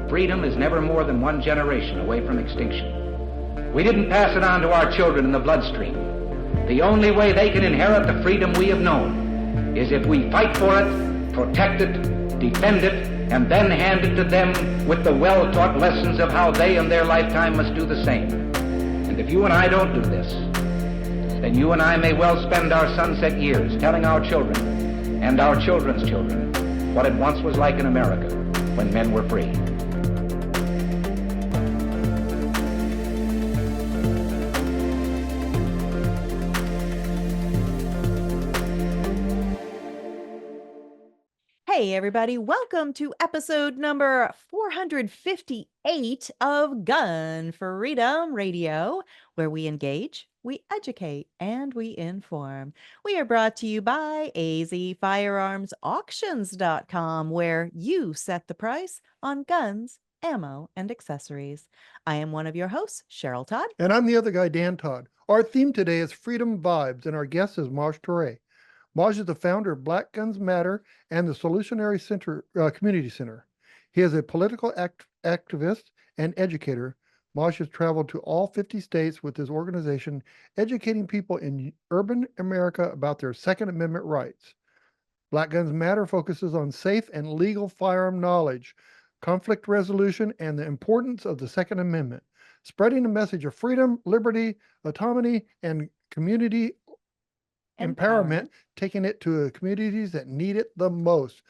freedom is never more than one generation away from extinction. We didn't pass it on to our children in the bloodstream. The only way they can inherit the freedom we have known is if we fight for it, protect it, defend it, and then hand it to them with the well-taught lessons of how they in their lifetime must do the same. And if you and I don't do this, then you and I may well spend our sunset years telling our children and our children's children what it once was like in America when men were free. Hey everybody, welcome to episode number 458 of Gun Freedom Radio, where we engage, we educate, and we inform. We are brought to you by azfirearmsauctions.com, where you set the price on guns, ammo, and accessories. I am one of your hosts, Cheryl Todd. And I'm the other guy, Dan Todd. Our theme today is Freedom Vibes, and our guest is Maj Toure. Maj is the founder of Black Guns Matter and the Solutionary Center Community Center. He is a political activist and educator. Maj has traveled to all 50 states with his organization, educating people in urban America about their Second Amendment rights. Black Guns Matter focuses on safe and legal firearm knowledge, conflict resolution, and the importance of the Second Amendment, spreading a message of freedom, liberty, autonomy, and community empowerment, taking it to communities that need it the most.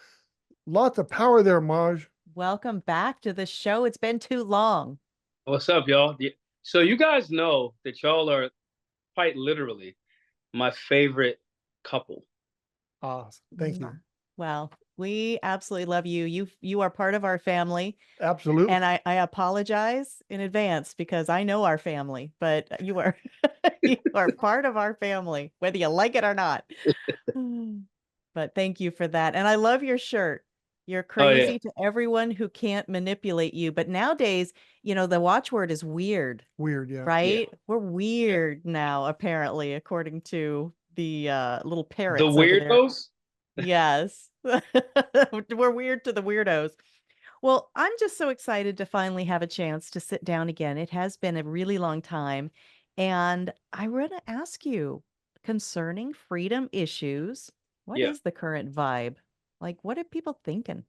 Lots of power there, Maj. Welcome back to the show. It's been too long. What's up, y'all? So you guys know that y'all are quite literally my favorite couple. Awesome. Thank you. Well, we absolutely love you. You are part of our family. Absolutely. And I apologize in advance because I know our family, but you are you are part of our family, whether you like it or not. But thank you for that. And I love your shirt. You're crazy to everyone who can't manipulate you. But nowadays, you know, the watchword is weird. Weird, yeah. Right? Yeah. We're weird now, apparently, according to the little parrots. The weirdos? Yes. We're weird to the weirdos. Well, I'm just so excited to finally have a chance to sit down again. It has been a really long time. And I want to ask you concerning freedom issues, what is the current vibe? Like, what are people thinking?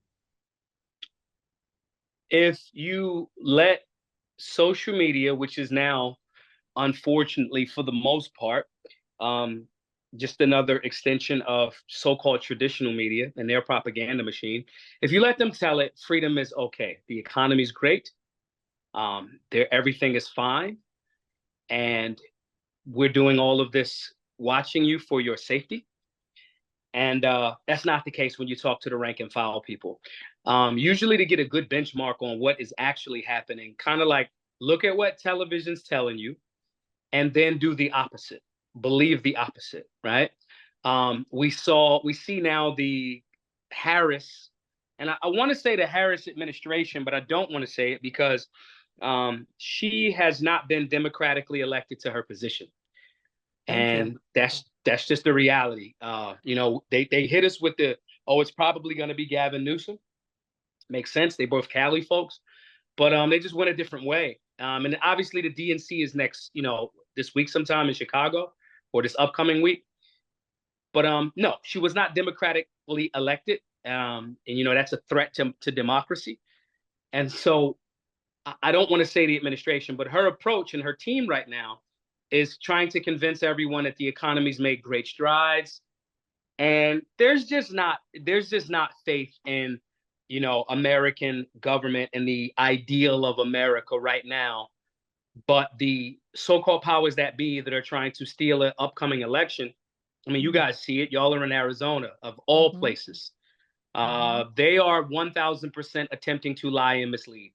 If you let social media, which is now, unfortunately, for the most part, just another extension of so-called traditional media and their propaganda machine. If you let them tell it, freedom is okay. The economy's great. Everything is fine. And we're doing all of this watching you for your safety. And that's not the case when you talk to the rank and file people. Usually to get a good benchmark on what is actually happening, kind of like look at what television's telling you and then do the opposite. Believe the opposite, right? We see now the Harris, and I want to say the Harris administration, but I don't want to say it because she has not been democratically elected to her position. And that's just the reality. You know, they hit us with it's probably going to be Gavin Newsom. Makes sense. They both Cali folks, but they just went a different way. And obviously the DNC is next, this week sometime in Chicago, or this upcoming week. But no, she was not democratically elected. And, that's a threat to democracy. And so I don't want to say the administration, but her approach and her team right now is trying to convince everyone that the economy's made great strides. And there's just not faith in, American government and the ideal of America right now. But the so-called powers that be that are trying to steal an upcoming election, I mean, you guys see it. Y'all are in Arizona, of all places. They are 1,000% attempting to lie and mislead.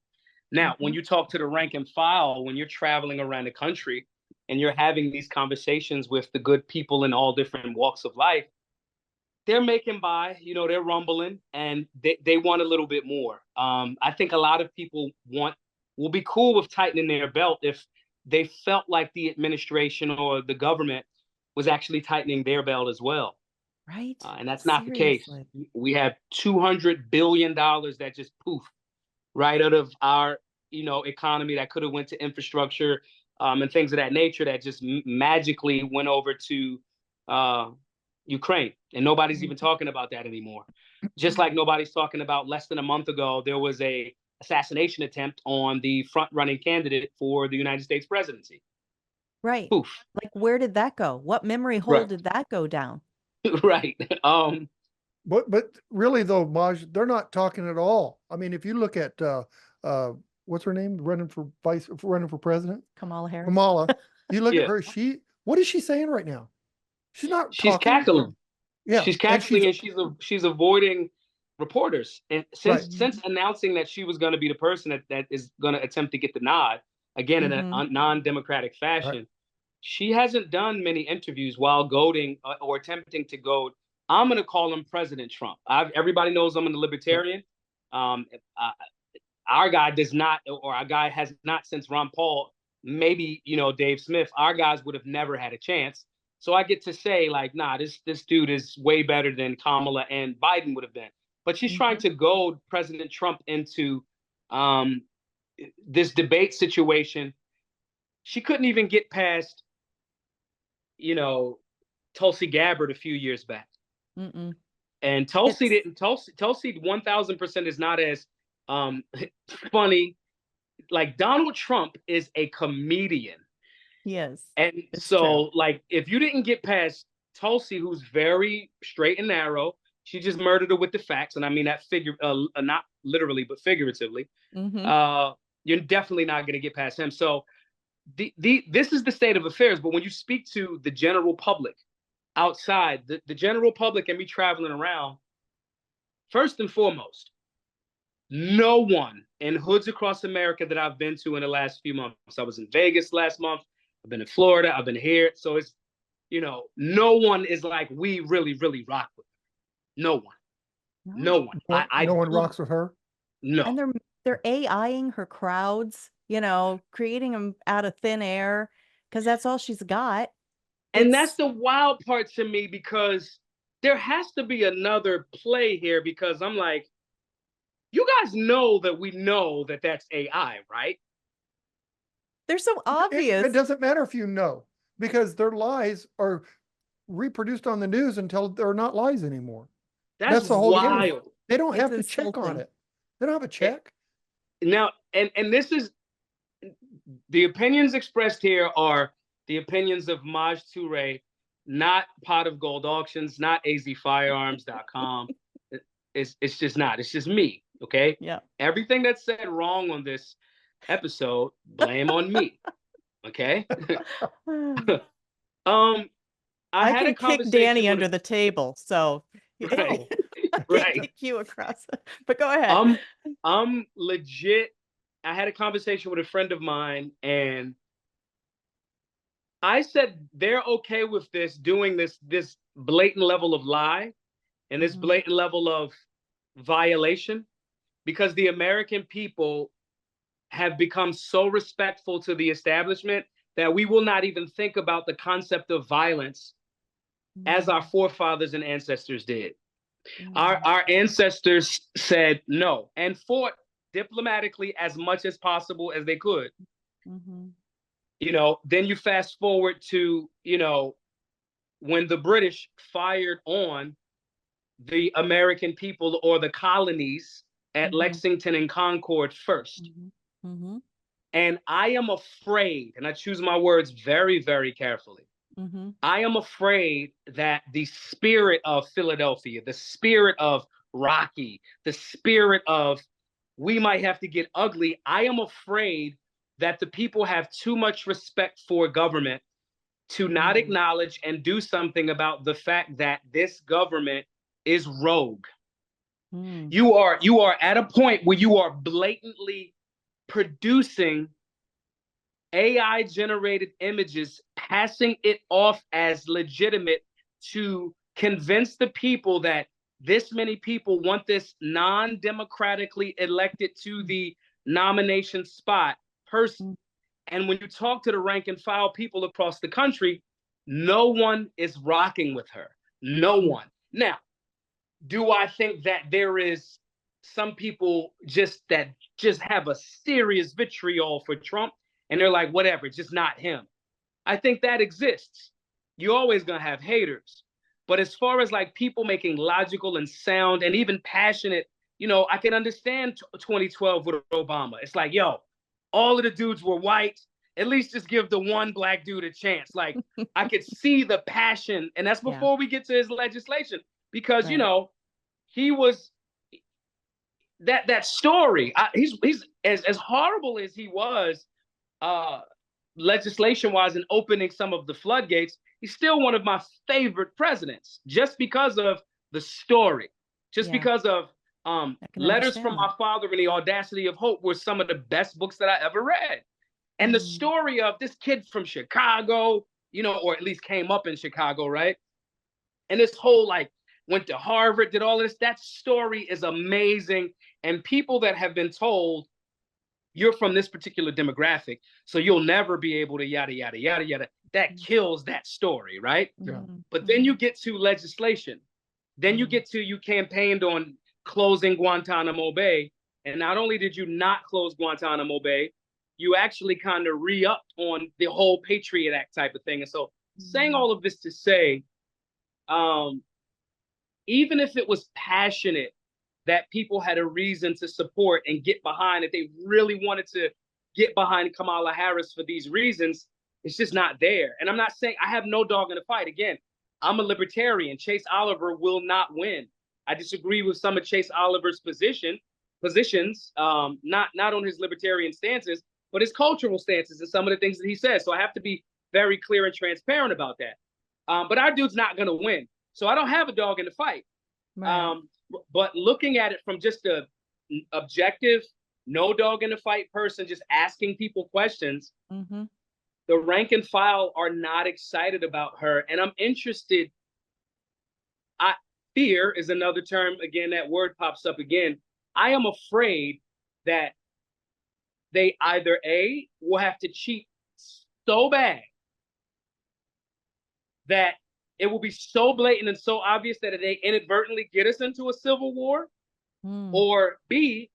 Now, when you talk to the rank and file, when you're traveling around the country and you're having these conversations with the good people in all different walks of life, they're making by, they're rumbling, and they want a little bit more. I think a lot of people will be cool with tightening their belt if they felt like the administration or the government was actually tightening their belt as well. Right. And that's not the case. We have $200 billion that just poof right, out of our, economy that could have went to infrastructure and things of that nature that just magically went over to Ukraine. And nobody's even talking about that anymore. Just like nobody's talking about less than a month ago, there was a assassination attempt on the front-running candidate for the United States presidency. Right. Poof. Like, where did that go? What memory hole Right. did that go down? Right. But really though, Maj, they're not talking at all. I mean, if you look at what's her name running for president? Kamala Harris. Kamala. You look Yeah. at her, what is she saying right now? She's not She's talking. cackling. Yeah. She's cackling and she's avoiding reporters. And Right. since announcing that she was going to be the person that is going to attempt to get the nod, again, in a non-democratic fashion, Right. she hasn't done many interviews while goading or attempting to goad. I'm going to call him President Trump. Everybody knows I'm a libertarian. Our guy does not, or our guy has not since Ron Paul, maybe, Dave Smith, our guys would have never had a chance. So I get to say, like, nah, this dude is way better than Kamala and Biden would have been. But she's trying to goad President Trump into this debate situation. She couldn't even get past, Tulsi Gabbard a few years back. And Tulsi 1000% is not as funny. Like, Donald Trump is a comedian. Yes. And so true. Like, if you didn't get past Tulsi, who's very straight and narrow, she just murdered her with the facts. And I mean that not literally, but figuratively. You're definitely not going to get past him. So this is the state of affairs. But when you speak to the general public outside, the general public and me traveling around, first and foremost, no one in hoods across America that I've been to in the last few months. I was in Vegas last month. I've been in Florida. I've been here. So it's, no one is like, we really, really rock with her. No one. No one. No one rocks with her? No. And they're AIing her crowds, creating them out of thin air because that's all she's got. And that's the wild part to me, because there has to be another play here, because I'm like, you guys know that we know that that's AI, right? They're so obvious. It doesn't matter if you know, because their lies are reproduced on the news until they're not lies anymore. That's the whole wild. Game. They don't have to check on it. They don't have a check. Now, and this is, the opinions expressed here are the opinions of Maj Toure, not Pot of Gold Auctions, not azfirearms.com. It's just not. It's just me. Okay. Yeah. Everything that's said wrong on this episode, blame on me. Okay. I can kick Danny under the table, so right. Right. Kick you across. But go ahead. I'm legit. I had a conversation with a friend of mine, and I said they're okay with this, doing this blatant level of lie and this blatant level of violation, because the American people have become so respectful to the establishment that we will not even think about the concept of violence as our forefathers and ancestors did. Our ancestors said no and fought diplomatically as much as possible as they could. Then you fast forward to, when the British fired on the American people or the colonies at Lexington and Concord first. And I am afraid, and I choose my words very, very carefully. I am afraid that the spirit of Philadelphia, the spirit of Rocky, the spirit of we might have to get ugly, I am afraid that the people have too much respect for government to not acknowledge and do something about the fact that this government is rogue. You are at a point where you are blatantly producing AI generated images, passing it off as legitimate to convince the people that this many people want this non-democratically elected to the nomination spot person. And when you talk to the rank and file people across the country, no one is rocking with her. No one. Now, do I think that there is some people just have a serious vitriol for Trump, and they're like, whatever, just not him. I think that exists. You're always gonna have haters. But as far as like people making logical and sound and even passionate, I can understand 2012 with Obama. It's like, yo, all of the dudes were white. At least just give the one black dude a chance. Like, I could see the passion. And that's before we get to his legislation. Because, he was that story. He's as horrible as he was, legislation-wise, and opening some of the floodgates. He's still one of my favorite presidents, just because of the story, just because of Letters from My Father and The Audacity of Hope were some of the best books that I ever read. And the story of this kid from Chicago, or at least came up in Chicago, right? And this whole, like, went to Harvard, did all this. That story is amazing. And people that have been told, you're from this particular demographic, so you'll never be able to yada, yada, yada, yada. That kills that story, right? Yeah. But then you get to legislation. Then you campaigned on closing Guantanamo Bay. And not only did you not close Guantanamo Bay, you actually kind of re-upped on the whole Patriot Act type of thing. And so saying all of this to say, even if it was passionate, that people had a reason to support and get behind, if they really wanted to get behind Kamala Harris for these reasons, it's just not there. And I'm not saying, I have no dog in the fight. Again, I'm a libertarian. Chase Oliver will not win. I disagree with some of Chase Oliver's positions, not on his libertarian stances, but his cultural stances and some of the things that he says. So I have to be very clear and transparent about that. But our dude's not going to win. So I don't have a dog in the fight. Right. But looking at it from just a objective, no dog in the fight person, just asking people questions, the rank and file are not excited about her. And I'm interested. Fear is another term. Again, that word pops up again. I am afraid that they either A, will have to cheat so bad that it will be so blatant and so obvious that they inadvertently get us into a civil war, or B,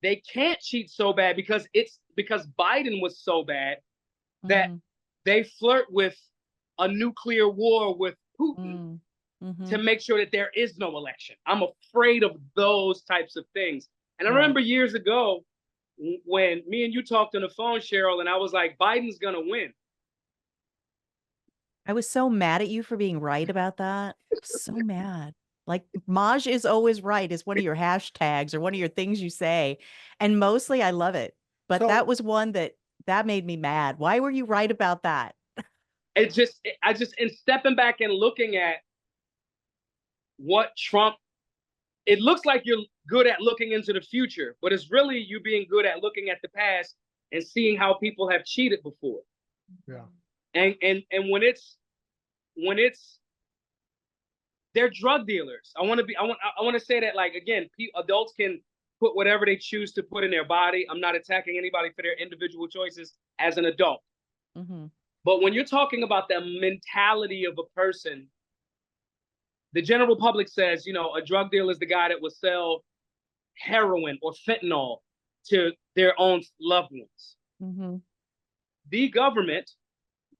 they can't cheat so bad because Biden was so bad that they flirt with a nuclear war with Putin to make sure that there is no election. I'm afraid of those types of things. And I remember years ago when me and you talked on the phone, Cheryl, and I was like, Biden's gonna win. I was so mad at you for being right about that. So mad. Like, Maj is always right is one of your hashtags or one of your things you say. And mostly I love it. But that was one that made me mad. Why were you right about that? I just, in stepping back and looking at what Trump, it looks like you're good at looking into the future, but it's really you being good at looking at the past and seeing how people have cheated before. Yeah. And when it's they're drug dealers. I want to say that, like, again, adults can put whatever they choose to put in their body. I'm not attacking anybody for their individual choices as an adult. But when you're talking about the mentality of a person, the general public says, a drug dealer is the guy that will sell heroin or fentanyl to their own loved ones. The government,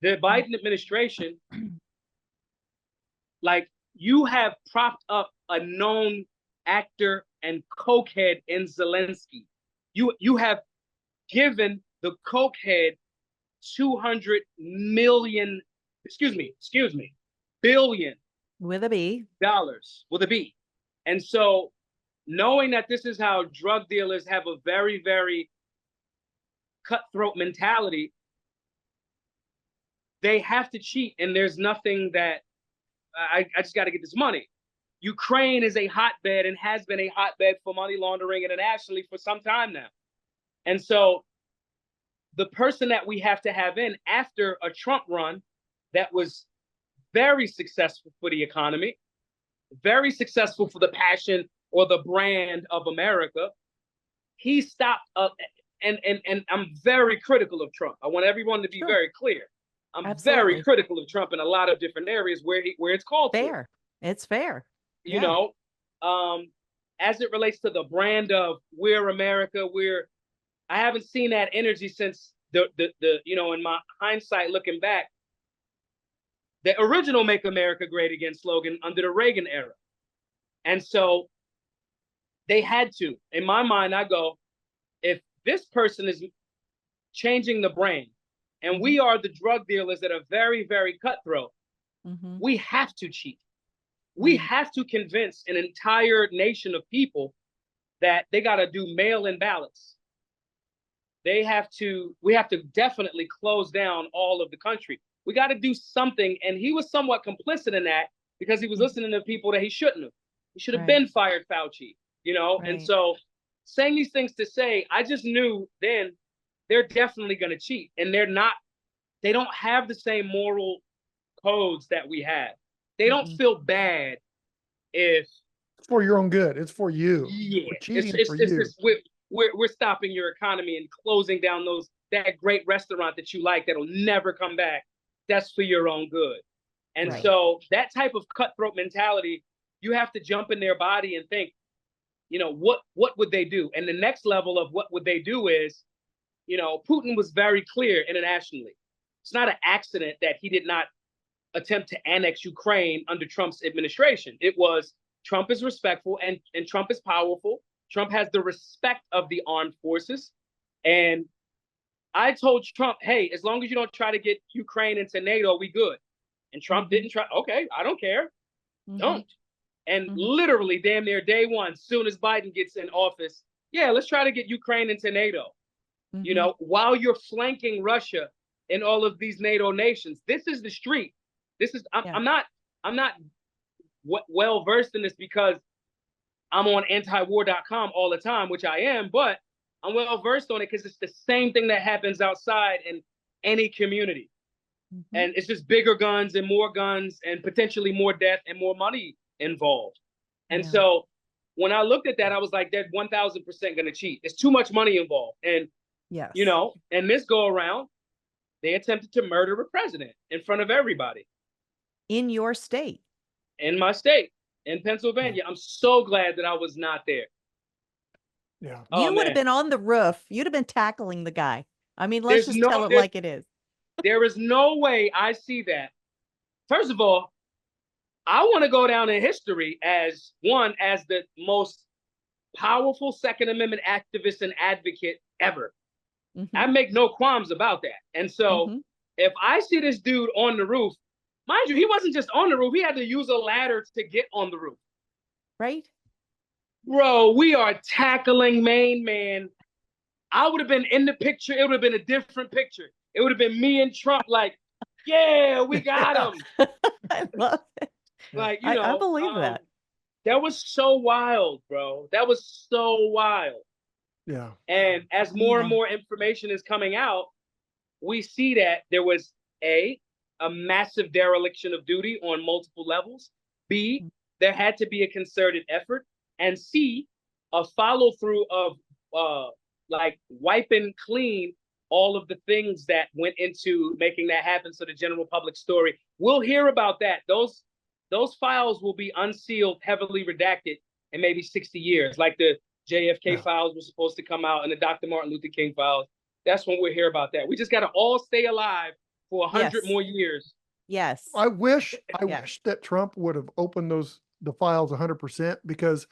the Biden administration, like, you have propped up a known actor and cokehead in Zelensky. You have given the cokehead $200 million, billion. With a B. Dollars, with a B. And so knowing that this is how drug dealers have a very, very cutthroat mentality, they have to cheat, and there's nothing that I just got to get this money. Ukraine is a hotbed and has been a hotbed for money laundering internationally for some time now. And so the person that we have to have in after a Trump run that was very successful for the economy, very successful for the passion or the brand of America, he stopped up. And I'm very critical of Trump. I want everyone to be very clear. I'm very critical of Trump in a lot of different areas where it's called fair. It's fair. You know, as it relates to the brand of we're America, I haven't seen that energy since the in my hindsight looking back, the original Make America Great Again slogan under the Reagan era. And so they had to. In my mind, I go, if this person is changing the brand and we are the drug dealers that are very, very cutthroat, we have to cheat. We have to convince an entire nation of people that they got to do mail-in ballots. We have to definitely close down all of the country. We got to do something. And he was somewhat complicit in that because he was listening to people that he shouldn't have. He should have been fired, Fauci, And so saying these things to say, I just knew then they're definitely going to cheat. And they don't have the same moral codes that we have. They don't feel bad if it's for your own good. It's for you. Yeah, we're cheating for you. We're stopping your economy and closing down that great restaurant that you like that'll never come back. That's for your own good. And so that type of cutthroat mentality, you have to jump in their body and think, what would they do? And the next level of what would they do is, Putin was very clear internationally. It's not an accident that he did not attempt to annex Ukraine under Trump's administration. It was Trump is respectful and Trump is powerful. Trump has the respect of the armed forces. And I told Trump, hey, as long as you don't try to get Ukraine into NATO, we good. And Trump didn't try. Okay, I don't care. Don't. And literally damn near day one, soon as Biden gets in office, let's try to get Ukraine into NATO. While you're flanking Russia in all of these NATO nations, this is the street. I'm not well versed in this because I'm on antiwar.com all the time, which I am, but I'm well versed on it because it's the same thing that happens outside in any community. And it's just bigger guns and potentially more death and more money involved. And so when I looked at that, I was like, they're 1000% going to cheat. There's too much money involved. And, and this go around, they attempted to murder a president in front of everybody. In your state. In my state, in Pennsylvania. I'm so glad that I was not there. Yeah. You would have been on the roof. You'd have been tackling the guy. I mean, let's just tell it like it is. There is no way I see that. First of all, I want to go down in history as the most powerful Second Amendment activist and advocate ever. I make no qualms about that. And so if I see this dude on the roof, mind you, he wasn't just on the roof. He had to use a ladder to get on the roof. Right. Bro, we are tackling main man. I would have been in the picture. It would have been a different picture. It would have been me and Trump like, yeah, we got him. I love it. Like, I believe that. That was so wild, bro. That was so wild. Yeah. And as more and more information is coming out, we see that there was a massive dereliction of duty on multiple levels. B, there had to be a concerted effort. And C, a follow through of like wiping clean all of the things that went into making that happen. So the general public story, we'll hear about that. Those files will be unsealed, heavily redacted in maybe 60 years, like the JFK files were supposed to come out and the Dr. Martin Luther King files. That's when we'll hear about that. We just got to all stay alive for 100 more years. Yes. I wish that Trump would have opened the files 100% because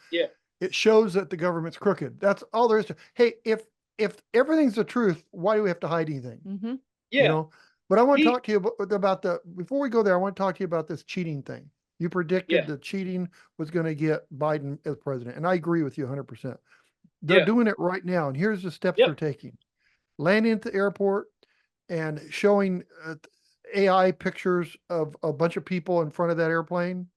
it shows that the government's crooked. That's all there is to. Hey, if everything's the truth, why do we have to hide anything? Yeah. But I want to talk to you about before we go there, I want to talk to you about this cheating thing. You predicted that cheating was going to get Biden as president. And I agree with you 100%. They're doing it right now. And here's the steps they're taking. Landing at the airport and showing AI pictures of a bunch of people in front of that airplane.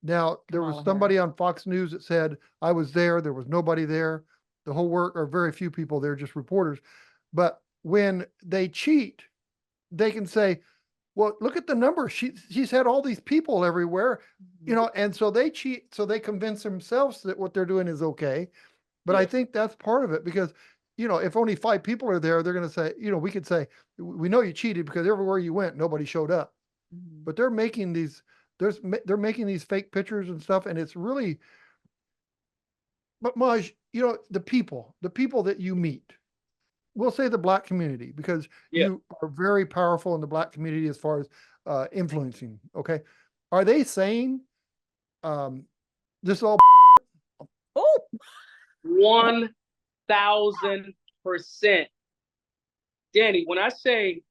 Now, there was somebody on Fox News that said, I was there. There was nobody there. The whole work, or very few people there, just reporters. But when they cheat, they can say, well, look at the numbers. She's had all these people everywhere, and so they cheat. So they convince themselves that what they're doing is okay. But I think that's part of it because, if only 5 people are there, they're going to say, we could say, we know you cheated because everywhere you went, nobody showed up. But they're making these, they're making these fake pictures and stuff. And it's really, But Maj, the people that you meet, we'll say the Black community, because Yeah. you are very powerful in the Black community as far as influencing. Okay. Are they saying this is all? Oh, 1,000%. Danny, when I say,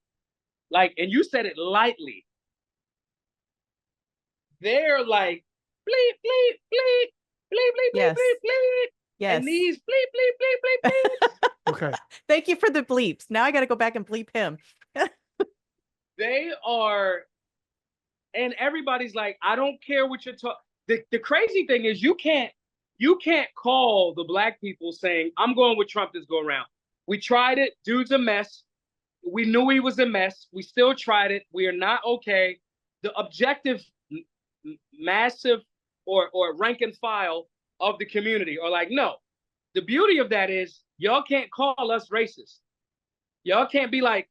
like, and you said it lightly, they're like, bleep, bleep, bleep, bleep, bleep, Yes. bleep, bleep, bleep. yes. And these bleep, bleep, bleep, bleep, bleep. Okay. Thank you for the bleeps. Now I got to go back and bleep him. They are, and everybody's like, I don't care what you're talking. The crazy thing is you can't call the Black people saying, I'm going with Trump this go around. We tried it. Dude's a mess. We knew he was a mess. We still tried it. We are not okay. The objective massive or rank and file of the community are like, no. The beauty of that is y'all can't call us racist. Y'all can't be like,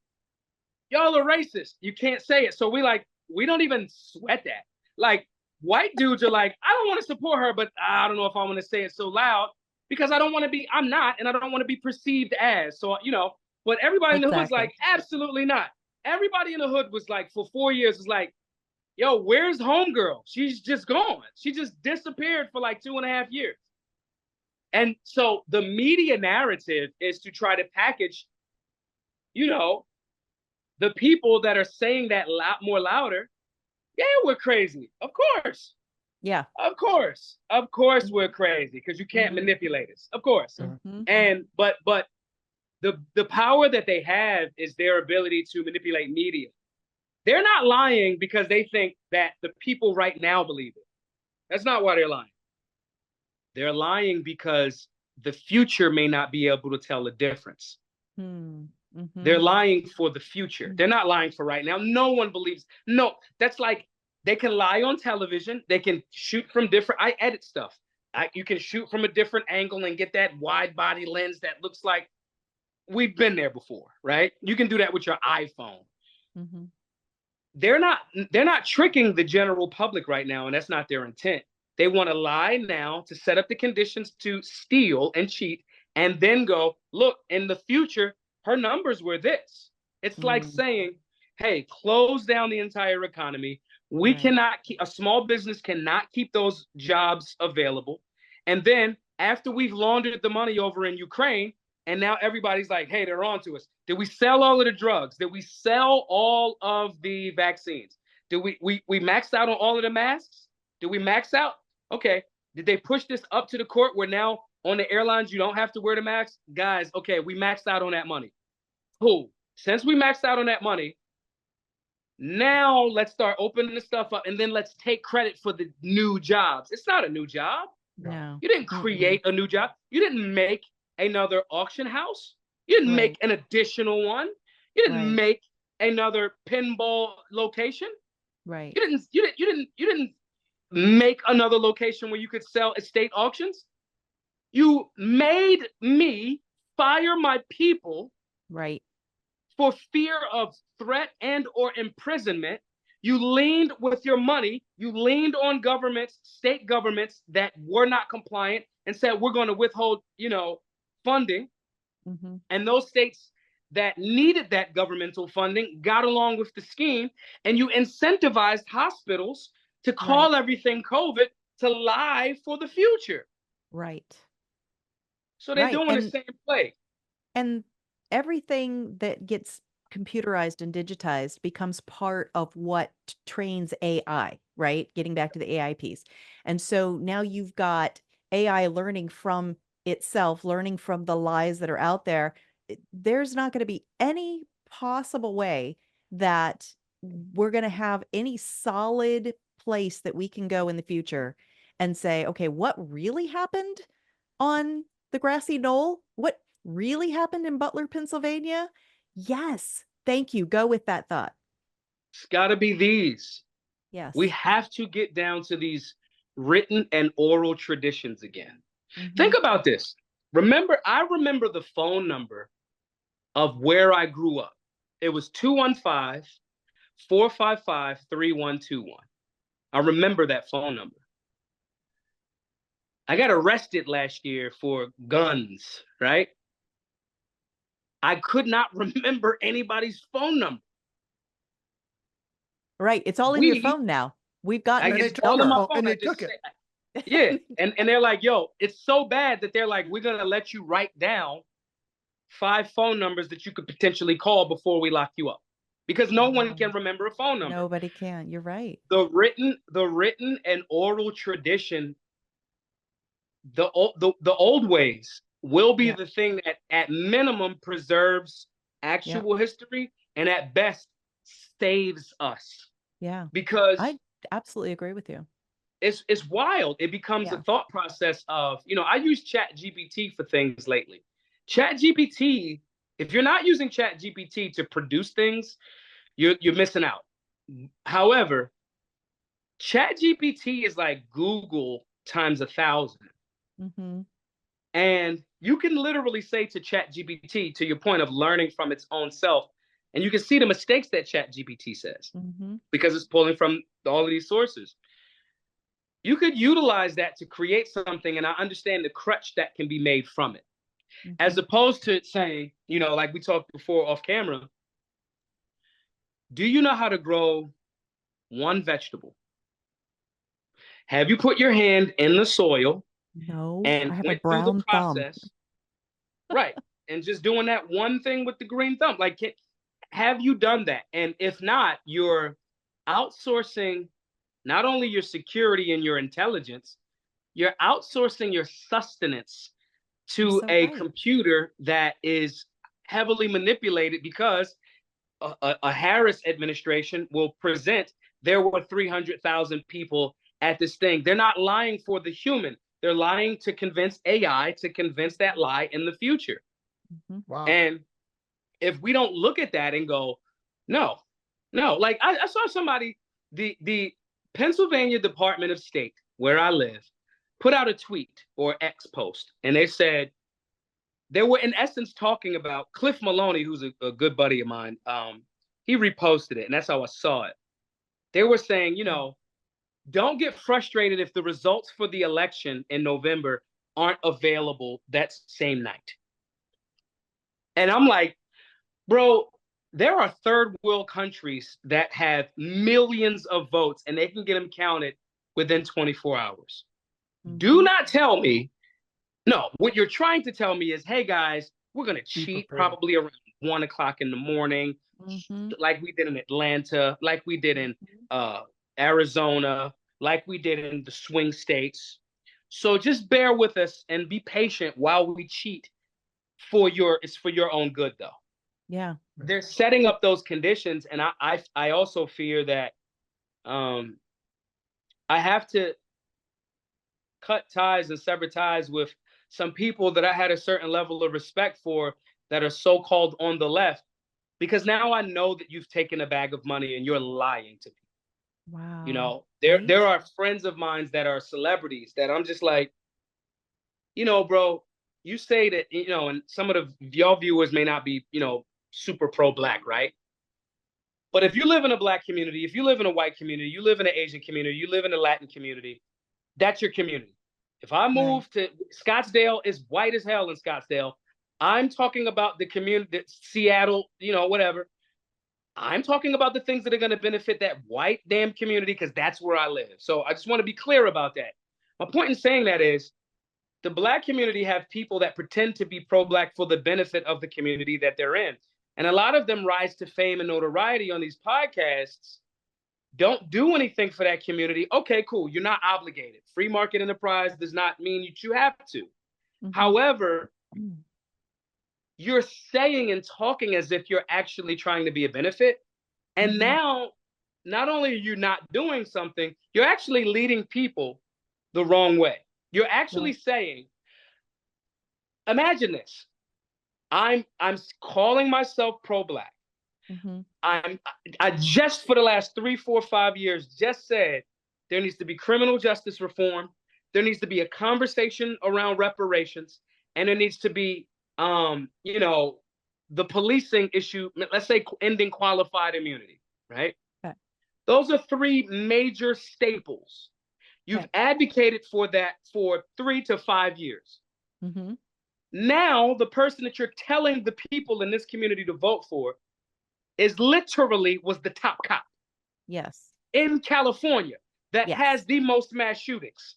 y'all are racist. You can't say it. So we don't even sweat that. Like, white dudes are like, I don't want to support her, but I don't know if I want to say it so loud because I don't want to be, I'm not, and I don't want to be perceived as. So, but everybody in the hood's like, absolutely not. Everybody in the hood was like, for 4 years, was like, yo, where's homegirl? She's just gone. She just disappeared for like 2.5 years. And so the media narrative is to try to package, the people that are saying that more louder. Yeah, we're crazy. Of course. Yeah. Of course. Of course we're crazy because you can't manipulate us. Of course. Mm-hmm. And but the power that they have is their ability to manipulate media. They're not lying because they think that the people right now believe it. That's not why they're lying. They're lying because the future may not be able to tell the difference. Mm-hmm. They're lying for the future. They're not lying for right now. No one believes. No, that's like they can lie on television. They can shoot from different. I edit stuff. You can shoot from a different angle and get that wide body lens that looks like we've been there before, right? You can do that with your iPhone. Mm-hmm. They're not tricking the general public right now, and that's not their intent. They want to lie now to set up the conditions to steal and cheat, and then go, look, in the future, her numbers were this. It's like saying, hey, close down the entire economy. We cannot keep, a small business cannot keep those jobs available. And then after we've laundered the money over in Ukraine, and now everybody's like, hey, they're on to us. Did we sell all of the drugs? Did we sell all of the vaccines? Did we maxed out on all of the masks? Did we max out? Okay. Did they push this up to the court where now on the airlines, you don't have to wear the mask? Guys, okay, we maxed out on that money. Cool. Since we maxed out on that money, now let's start opening the stuff up and then let's take credit for the new jobs. It's not a new job. No. You didn't create a new job. You didn't make another auction house. You didn't make an additional one. You didn't make another pinball location. Right. You didn't make another location where you could sell estate auctions. You made me fire my people. Right. For fear of threat and or imprisonment. You leaned with your money. You leaned on governments, state governments that were not compliant and said, we're going to withhold, funding. Mm-hmm. And those states that needed that governmental funding got along with the scheme. And you incentivized hospitals to call everything COVID to lie for the future. Right. So they're doing the same play. And everything that gets computerized and digitized becomes part of what trains AI, right? Getting back to the AI piece. And so now you've got AI learning from itself, learning from the lies that are out there. There's not going to be any possible way that we're going to have any solid place that we can go in the future and say, okay, what really happened on the grassy knoll? What really happened in Butler, Pennsylvania? Yes. Thank you. Go with that thought. It's got to be these. Yes. We have to get down to these written and oral traditions again. Mm-hmm. Think about this. I remember the phone number of where I grew up. It was 215-455-3121. I remember that phone number. I got arrested last year for guns, right? I could not remember anybody's phone number. Right. It's all in your phone now. We've gotten And they it's took all in her my phone, phone. and I they just took it. yeah. And they're like, yo, it's so bad that they're like, we're going to let you write down 5 phone numbers that you could potentially call before we lock you up. Because no one can remember a phone number. Nobody can. You're right. The written and oral tradition, the old ways will be the thing that at minimum preserves actual history and at best saves us. Yeah. Because I absolutely agree with you. it's wild. It becomes a thought process of, I use ChatGPT for things lately. ChatGPT, if you're not using ChatGPT to produce things, you're missing out. However, ChatGPT is like Google times 1,000. Mm-hmm. And you can literally say to ChatGPT, to your point of learning from its own self, and you can see the mistakes that ChatGPT says because it's pulling from all of these sources. You could utilize that to create something, and I understand the crutch that can be made from it. As opposed to saying, like we talked before off camera, do you know how to grow one vegetable? Have you put your hand in the soil? No, And I have a went through the brown thumb. process? Right. And just doing that one thing with the green thumb. Like, have you done that? And if not, you're outsourcing not only your security and your intelligence, you're outsourcing your sustenance to a computer that is heavily manipulated, because a Harris administration will present there were 300,000 people at this thing. They're not lying for the human. They're lying to convince AI to convince that lie in the future. Wow. And if we don't look at that and go, no, like I saw somebody, the Pennsylvania Department of State, where I live, put out a tweet or X post, and they said, they were in essence talking about Cliff Maloney, who's a good buddy of mine. He reposted it, and that's how I saw it. They were saying, don't get frustrated if the results for the election in November aren't available that same night. And I'm like, bro, there are third world countries that have millions of votes and they can get them counted within 24 hours. Do not tell me, no, what you're trying to tell me is, hey guys, we're going to cheat probably around 1 o'clock in the morning, like we did in Atlanta, like we did in Arizona, like we did in the swing states. So just bear with us and be patient while we cheat it's for your own good though. Yeah. They're setting up those conditions. And I also fear that I have to cut ties and sever ties with some people that I had a certain level of respect for that are so-called on the left, because now I know that you've taken a bag of money and you're lying to people. Wow. There are friends of mine that are celebrities that I'm just like, bro, you say that, and some of y'all viewers may not be, super pro-Black, right? But if you live in a Black community, if you live in a white community, you live in an Asian community, you live in a Latin community, that's your community. If I move to Scottsdale, it's white as hell in Scottsdale. I'm talking about the community, Seattle, whatever. I'm talking about the things that are going to benefit that white damn community, because that's where I live. So I just want to be clear about that. My point in saying that is the Black community have people that pretend to be pro-Black for the benefit of the community that they're in. And a lot of them rise to fame and notoriety on these podcasts, don't do anything for that community. Okay, cool. You're not obligated. Free market enterprise does not mean that you have to. However, you're saying and talking as if you're actually trying to be a benefit. And now, not only are you not doing something, you're actually leading people the wrong way. You're actually saying, imagine this. I'm calling myself pro-Black. I just for the last 3, 4, 5 years just said there needs to be criminal justice reform. There needs to be a conversation around reparations, and there needs to be, the policing issue. Let's say ending qualified immunity, right? Okay. Those are 3 major staples. You've advocated for that for 3 to 5 years. Mm-hmm. Now, the person that you're telling the people in this community to vote for was the top cop. Yes. In California that has the most mass shootings,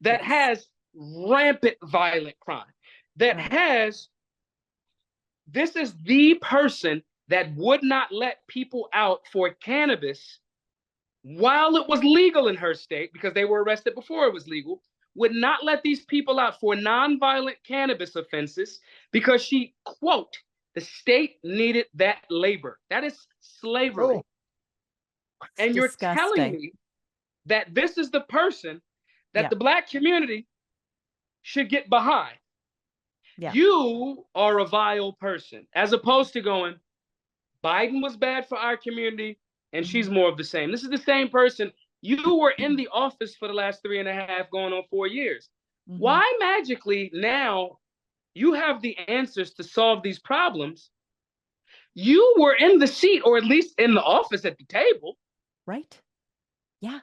that has rampant violent crime, that has, this is the person that would not let people out for cannabis while it was legal in her state, because they were arrested before it was legal, would not let these people out for nonviolent cannabis offenses because she, quote, the state needed that labor. That is slavery. And you're telling me that this is the person that the Black community should get behind. Yeah. You are a vile person, as opposed to going, Biden was bad for our community, and she's more of the same. This is the same person. You were in the office for the last 3.5, going on 4 years. Why magically now you have the answers to solve these problems? You were in the seat, or at least in the office at the table. Right. Yeah.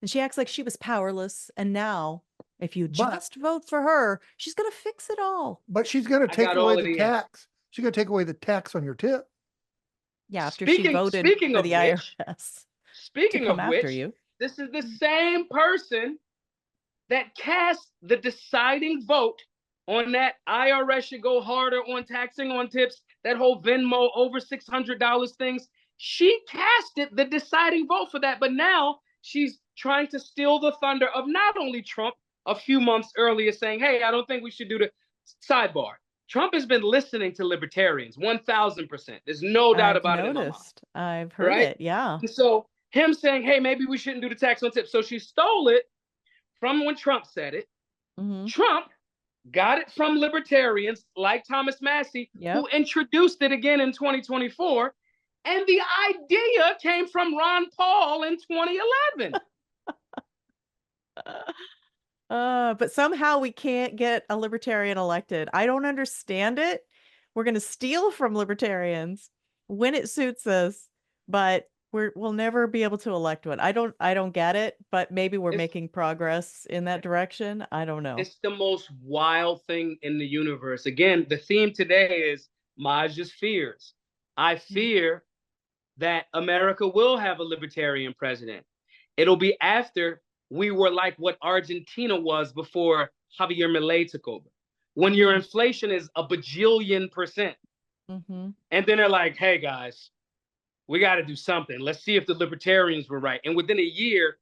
And she acts like she was powerless. And now, if you just vote for her, she's going to fix it all. But she's going to take away the tax. She's going to take away the tax on your tip. Yeah, after she voted for the IRS. Speaking of which, this is the same person that cast the deciding vote on that IRS should go harder on taxing on tips, that whole Venmo over $600 things. She casted the deciding vote for that, but now she's trying to steal the thunder of not only Trump a few months earlier saying, hey, I don't think we should do the sidebar. Trump has been listening to libertarians, 1,000%. There's no doubt about it. I've heard it, yeah. And so him saying, hey, maybe we shouldn't do the tax on tips. So she stole it from when Trump said it. Trump got it from libertarians like Thomas Massey, who introduced it again in 2024. And the idea came from Ron Paul in 2011. But somehow we can't get a libertarian elected. I don't understand it. We're going to steal from libertarians when it suits us, but we'll never be able to elect one. I don't get it, but maybe we're making progress in that direction. I don't know. It's the most wild thing in the universe. Again, the theme today is Maj's fears. I fear that America will have a libertarian president. It'll be after we were like what Argentina was before Javier Milei took over, when your inflation is a bajillion %. And then they're like, hey, guys, we got to do something. Let's see if the libertarians were right. And within a year,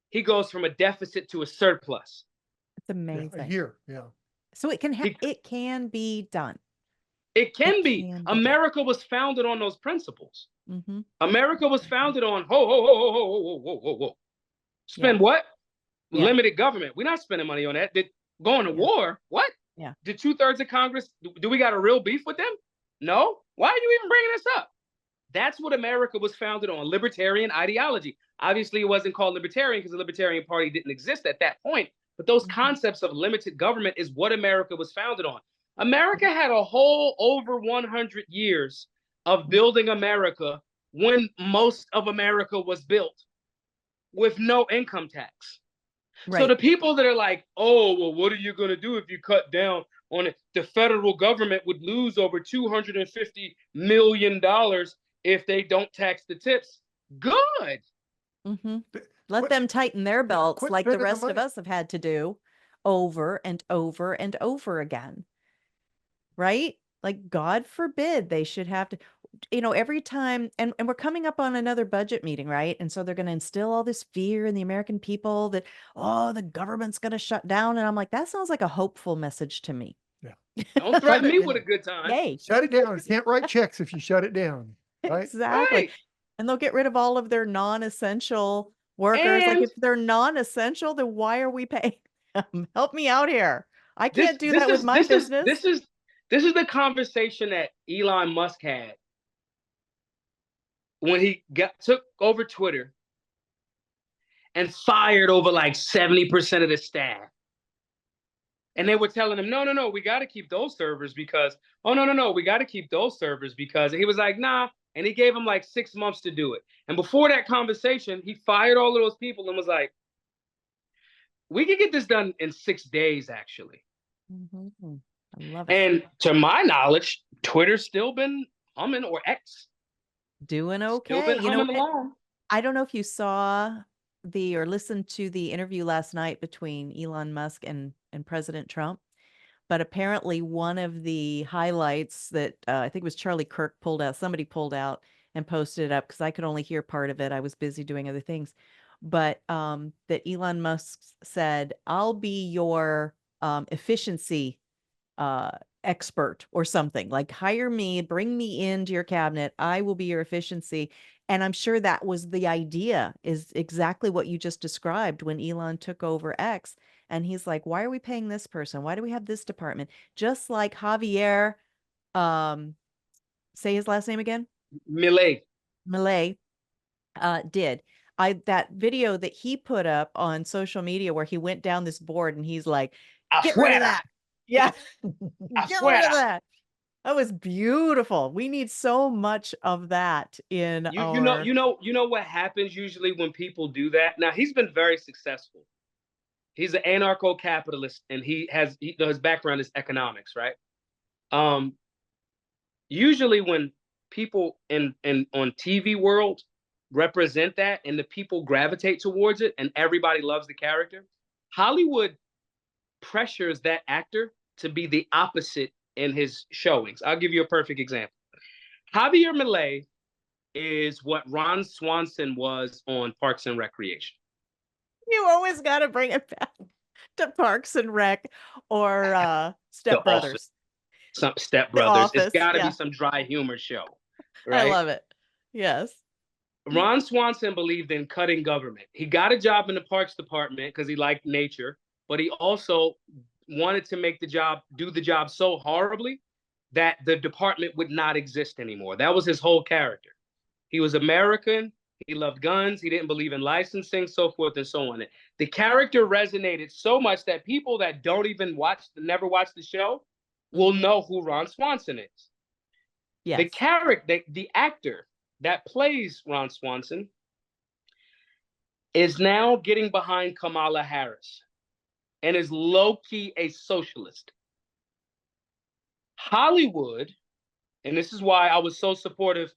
he goes from a deficit to a surplus. It's amazing. A year, So it can it can be done. It can be. America was founded on those principles. America was founded on whoa. Spend what? Limited government. We're not spending money on that. Going to war? What? Yeah. Did 2/3 of Congress, do we got a real beef with them? No. Why are you even bringing this up? That's what America was founded on, libertarian ideology. Obviously, it wasn't called libertarian because the Libertarian Party didn't exist at that point. But those concepts of limited government is what America was founded on. America had a whole over 100 years of building America when most of America was built with no income tax. So the people that are like, oh, well, what are you going to do if you cut down on it? The federal government would lose over $250 million if they don't tax the tips. Good. Let them tighten their belts like the rest of us have had to do over and over and over again. Right? Like, God forbid they should have to, every time, and we're coming up on another budget meeting, right? And so they're going to instill all this fear in the American people that, oh, the government's going to shut down. And I'm like, that sounds like a hopeful message to me. Yeah. Don't threaten me with a good time. Hey. Shut it down. You can't write checks if you shut it down. Right? Exactly. Right. And they'll get rid of all of their non-essential workers. Like, if they're non-essential, then why are we paying them? Help me out here. I can't do that with my business. This is the conversation that Elon Musk had when he took over Twitter and fired over like 70% of the staff. And they were telling him, no, we got to keep those servers because, we got to keep those servers because. And he was like, nah. And he gave him like 6 months to do it. And before that conversation, he fired all of those people and was like, We could get this done in 6 days, actually. Mm-hmm. I love it. And to my knowledge, Twitter's still been humming, or X. Doing Still okay. been You know, humming along. I don't know if you saw or listened to the interview last night between Elon Musk and President Trump, but apparently one of the highlights that I think it was Charlie Kirk somebody pulled out and posted it up, because I could only hear part of it. I was busy doing other things. But that Elon Musk said, "I'll be your efficiency expert," or something, like, hire me, bring me into your cabinet. I will be your efficiency. And I'm sure that was the idea, is exactly what you just described when Elon took over X. And he's like, why are we paying this person? Why do we have this department? Just like Javier, say his last name again. Milei Did. That video that he put up on social media where he went down this board and he's like, get rid of that. Yeah. Get rid of that. That was beautiful. We need so much of that in our. You know what happens usually when people do that? Now, he's been very successful. He's an anarcho-capitalist, and his background is economics, right? Usually when people on TV world represent that, and the people gravitate towards it, and everybody loves the character, Hollywood pressures that actor to be the opposite in his showings. I'll give you a perfect example. Javier Milei is what Ron Swanson was on Parks and Recreation. You always got to bring it back to Parks and Rec or Step Brothers. Some Step Brothers. It's got to be some dry humor show. Right? I love it. Yes. Ron Swanson believed in cutting government. He got a job in the Parks Department because he liked nature, but he also wanted to do the job so horribly that the department would not exist anymore. That was his whole character. He was American. He loved guns. He didn't believe in licensing, so forth and so on. The character resonated so much that people that don't even never watch the show will know who Ron Swanson is. Yes. The actor that plays Ron Swanson is now getting behind Kamala Harris and is low-key a socialist. Hollywood, and this is why I was so supportive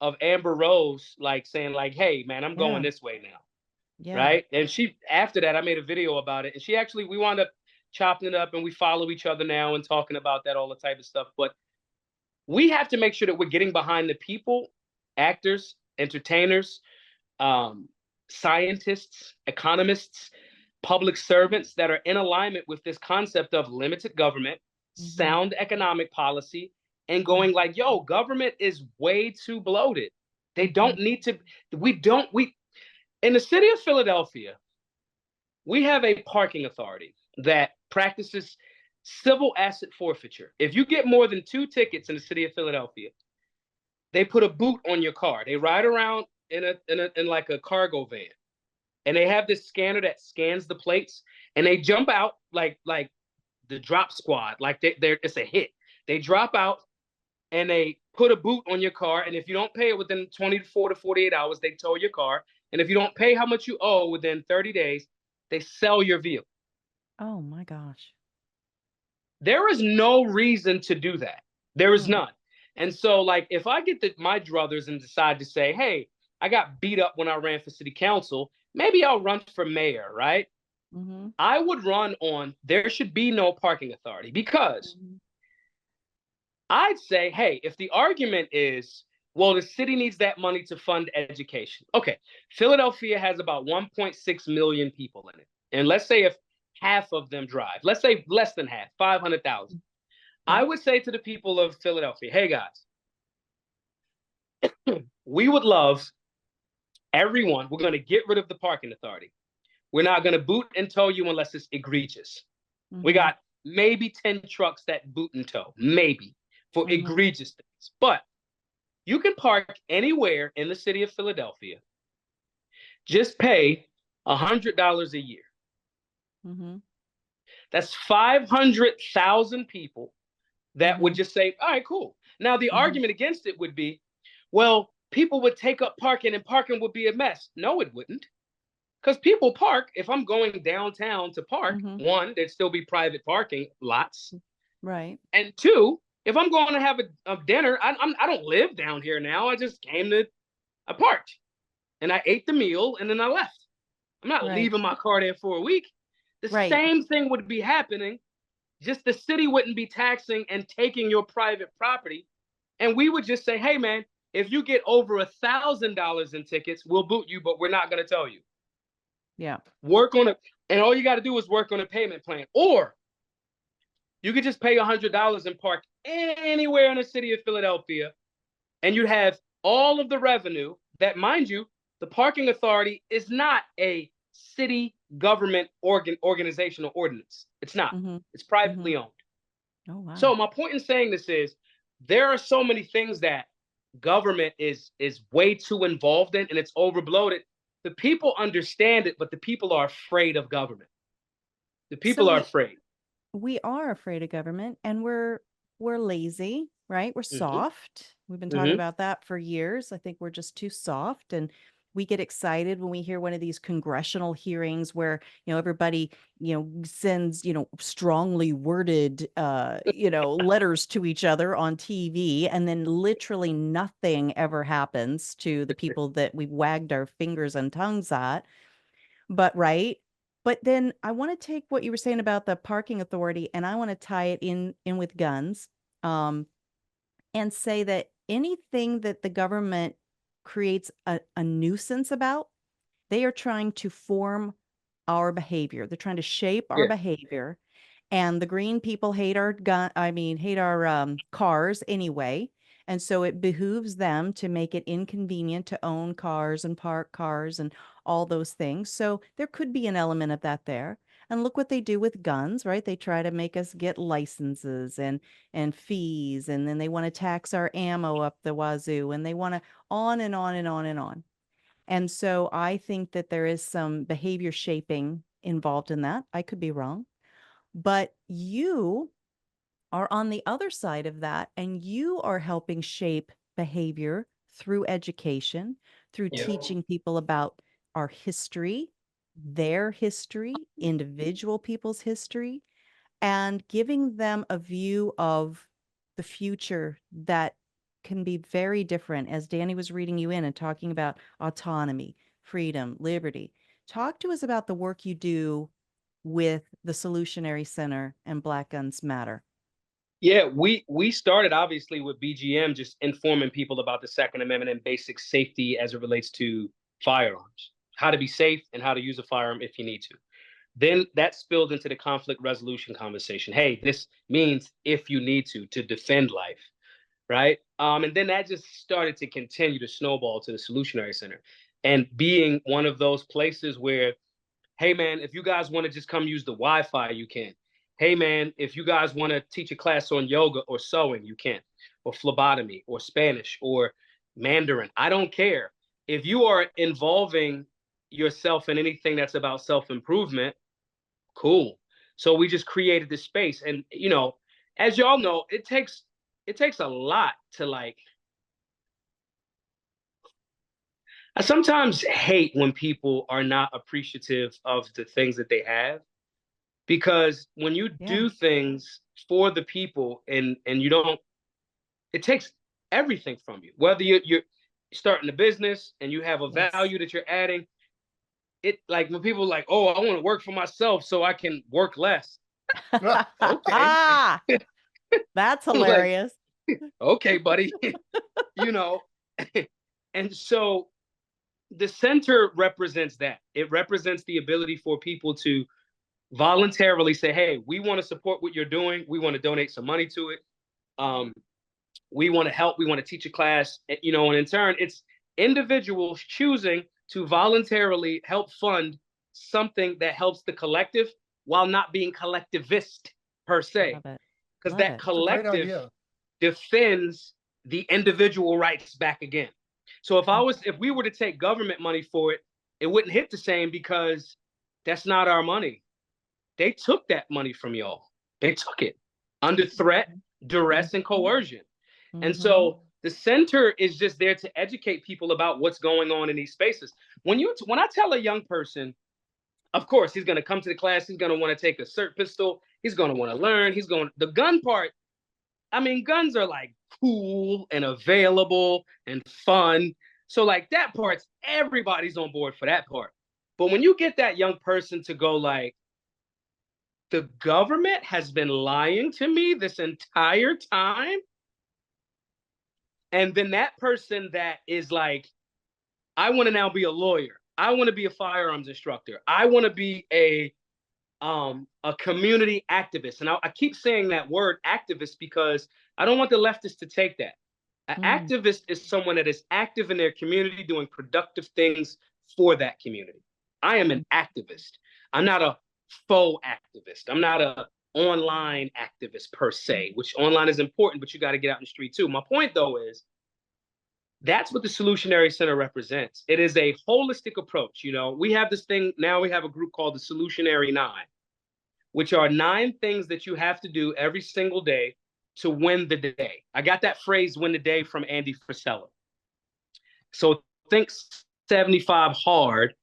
of Amber Rose, like saying like, hey, man, I'm going this way now. Yeah. Right? And after that, I made a video about it. And we wound up chopping it up, and we follow each other now and talking about that, all the type of stuff. But we have to make sure that we're getting behind the people, actors, entertainers, scientists, economists, public servants that are in alignment with this concept of limited government, sound economic policy, and going like, yo, government is way too bloated. They don't need to, in the city of Philadelphia, we have a parking authority that practices civil asset forfeiture. If you get more than 2 tickets in the city of Philadelphia, they put a boot on your car. They ride around in like a cargo van, and they have this scanner that scans the plates, and they jump out like the drop squad, like it's a hit. They drop out and they put a boot on your car, and if you don't pay it within 24 to 48 hours, they tow your car. And if you don't pay how much you owe within 30 days, they sell your vehicle. Oh my gosh. There is no reason to do that. There is none. And so, like, if I get my druthers and decide to say, hey, I got beat up when I ran for city council, maybe I'll run for mayor, right? I would run on there should be no parking authority, because I'd say, hey, if the argument is, well, the city needs that money to fund education. Okay, Philadelphia has about 1.6 million people in it. And let's say if half of them drive, let's say less than half, 500,000. I would say to the people of Philadelphia, hey, guys, we would love everyone. We're going to get rid of the parking authority. We're not going to boot and tow you unless it's egregious. We got maybe 10 trucks that boot and tow, maybe, for egregious things. But you can park anywhere in the city of Philadelphia. Just pay $100 a year. That's 500,000 people that would just say, all right, cool. Now, the argument against it would be, well, people would take up parking and parking would be a mess. No, it wouldn't. Because people park, if I'm going downtown to park, Mhm. one, there'd still be private parking lots. Right. And two, if I'm going to have a dinner, I don't live down here now. I parked and I ate the meal and then I left. I'm not Right. leaving my car there for a week. The Right. same thing would be happening. Just the city wouldn't be taxing and taking your private property. And we would just say, hey, man, if you get over $1,000 in tickets, we'll boot you, but we're not going to tell you. Yeah. Work on it. And all you got to do is work on a payment plan. Or you could just pay $100 and park anywhere in the city of Philadelphia. And you have all of the revenue that, mind you, the parking authority is not a city government organizational ordinance. It's not. Mhm. It's privately owned. Oh, wow. So my point in saying this is there are so many things that government is way too involved in, and it's overbloated. The people understand it, but the people are afraid of government. The people are afraid. We are afraid of government, and we're lazy, right? We're soft. We've been talking about that for years. I think we're just too soft, and we get excited when we hear one of these congressional hearings where, everybody, sends, strongly worded, letters to each other on TV, and then literally nothing ever happens to the people that we wagged our fingers and tongues at. But right. But then I want to take what you were saying about the parking authority, and I want to tie it in with guns, and say that anything that the government creates a nuisance about, they are trying to form our behavior. They're trying to shape our Yeah. behavior. And the green people hate our cars anyway. And so it behooves them to make it inconvenient to own cars and park cars and all those things. So there could be an element of that there. And look what they do with guns, right? They try to make us get licenses and fees, and then they want to tax our ammo up the wazoo, and they want to on and on and on and on. And so I think that there is some behavior shaping involved in that. I could be wrong. But you are on the other side of that, and you are helping shape behavior through education, through teaching people about our history, their history, individual people's history, and giving them a view of the future that can be very different, as Danny was reading you in and talking about autonomy, freedom, liberty. Talk to us about the work you do with the Solutionary Center and Black Guns Matter. Yeah, we started obviously with BGM, just informing people about the Second Amendment and basic safety as it relates to firearms, how to be safe and how to use a firearm if you need to. Then that spilled into the conflict resolution conversation. Hey, this means if you need to defend life, right? And then that just started to continue to snowball to the Solutionary Center, and being one of those places where, hey man, if you guys want to just come use the Wi-Fi, you can. Hey man, if you guys want to teach a class on yoga or sewing, you can, or phlebotomy or Spanish or Mandarin. I don't care. If you are involving yourself in anything that's about self-improvement, cool. So we just created this space. And as y'all know, it takes a lot to I sometimes hate when people are not appreciative of the things that they have, because when you do things for the people and you don't, it takes everything from you. Whether you're starting a business and you have a value that you're adding, it like when people are like, oh, I want to work for myself so I can work less. Okay. That's hilarious. Okay, buddy. And so the center represents that. It represents the ability for people to voluntarily say, hey, we want to support what you're doing. We want to donate some money to it. We want to help. We want to teach a class, and in turn, it's individuals choosing to voluntarily help fund something that helps the collective while not being collectivist per se. Because that collective defends the individual rights back again. So if we were to take government money for it, it wouldn't hit the same, because that's not our money. They took that money from y'all. They took it under threat, duress, and coercion. And so the center is just there to educate people about what's going on in these spaces. when I tell a young person, of course, he's going to come to the class. He's going to want to take a cert pistol. He's going to want to learn. The gun part. I mean, guns are like cool and available and fun. So like that part's, everybody's on board for that part. But when you get that young person to go like, the government has been lying to me this entire time. And then that person that is like, I want to now be a lawyer. I want to be a firearms instructor. I want to be a community activist. And I keep saying that word activist because I don't want the leftists to take that. An activist is someone that is active in their community, doing productive things for that community. I am an activist. I'm not a faux activist. I'm not a online activist per se, which online is important, but you got to get out in the street too. My point though is, that's what the Solutionary Center represents. It is a holistic approach. You know, we have this thing now, we have a group called the Solutionary 9, which are 9 things that you have to do every single day to win the day. I got that phrase, win the day, from Andy Frisella. So think 75 hard,